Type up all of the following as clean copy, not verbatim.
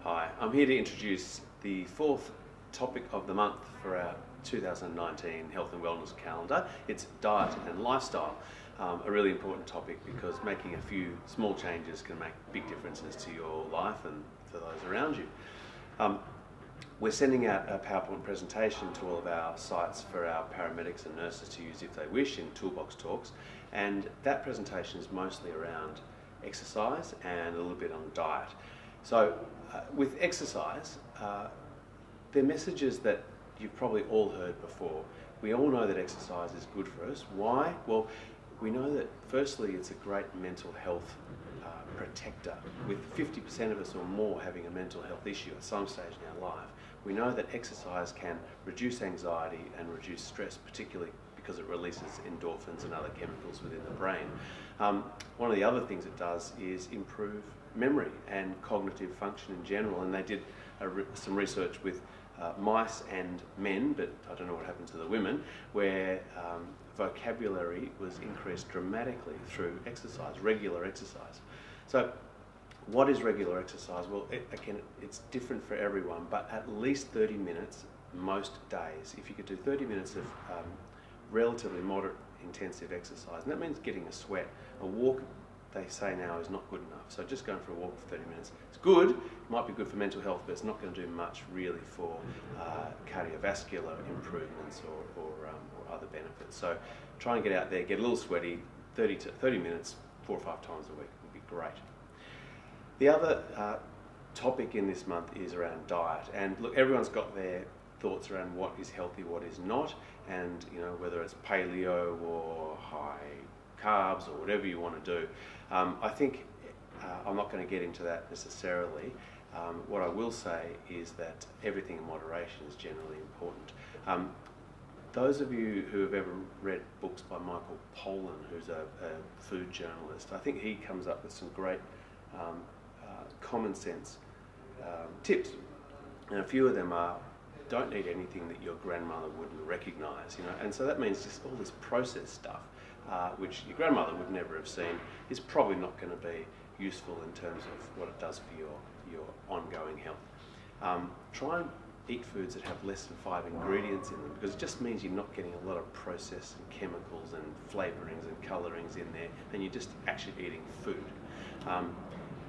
Hi, I'm here to introduce the fourth topic of the month for our 2019 Health and Wellness calendar. It's diet and lifestyle, a really important topic because making a few small changes can make big differences to your life and for those around you. We're sending out a PowerPoint presentation to all of our sites for our paramedics and nurses to use if they wish in Toolbox Talks, and that presentation is mostly around exercise and a little bit on diet. So with exercise, they're messages that you've probably all heard before. We all know that exercise is good for us. Why? Well, we know that firstly it's a great mental health protector. With 50% of us or more having a mental health issue at some stage in our life, we know that exercise can reduce anxiety and reduce stress, particularly because it releases endorphins and other chemicals within the brain. One of the other things it does is improve memory and cognitive function in general, and they did some research with mice and men, but I don't know what happened to the women, where vocabulary was increased dramatically through exercise, regular exercise. So what is regular exercise? Well, again, it's different for everyone, but at least 30 minutes most days. If you could do 30 minutes of relatively moderate intensive exercise, and that means getting a sweat. A walk, they say now, is not good enough. So just going for a walk for 30 minutes, it's good, it might be good for mental health, but it's not going to do much really for cardiovascular improvements or other benefits. So try and get out there, get a little sweaty, 30 minutes, 4 or 5 times a week would be great. The other topic in this month is around diet, and look, everyone's got their thoughts around what is healthy, what is not, and whether it's paleo or high carbs or whatever you want to do. I think I'm not going to get into that necessarily. What I will say is that everything in moderation is generally important. Those of you who have ever read books by Michael Pollan, who's a food journalist, I think he comes up with some great common sense tips, and a few of them are: don't eat anything that your grandmother wouldn't recognise, and so that means just all this processed stuff, which your grandmother would never have seen, is probably not going to be useful in terms of what it does for your ongoing health. Try and eat foods that have less than 5 ingredients in them, because it just means you're not getting a lot of processed and chemicals and flavourings and colourings in there, and you're just actually eating food.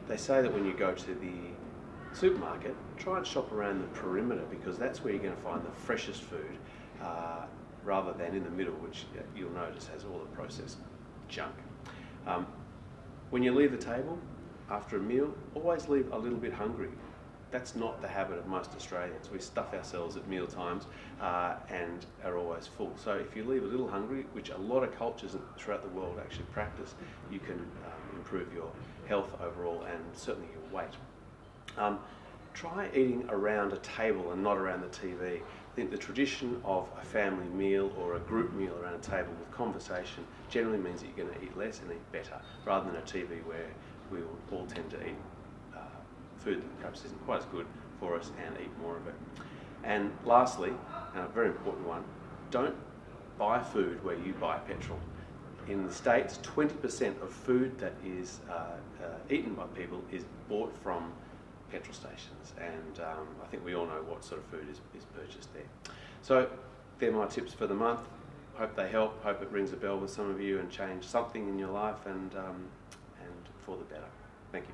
They say that when you go to the supermarket, try and shop around the perimeter, because that's where you're going to find the freshest food, rather than in the middle, which you'll notice has all the processed junk. When you leave the table after a meal, always leave a little bit hungry. That's not the habit of most Australians. We stuff ourselves at meal times and are always full. So if you leave a little hungry, which a lot of cultures throughout the world actually practice, you can improve your health overall and certainly your weight. Try eating around a table and not around the TV. I think the tradition of a family meal or a group meal around a table with conversation generally means that you're going to eat less and eat better, rather than a TV where we will all tend to eat food that perhaps isn't quite as good for us and eat more of it. And lastly, and a very important one, don't buy food where you buy petrol. In the States, 20% of food that is eaten by people is bought from petrol stations, and I think we all know what sort of food is purchased there. So they're my tips for the month. Hope they help, hope it rings a bell with some of you and change something in your life and for the better. Thank you.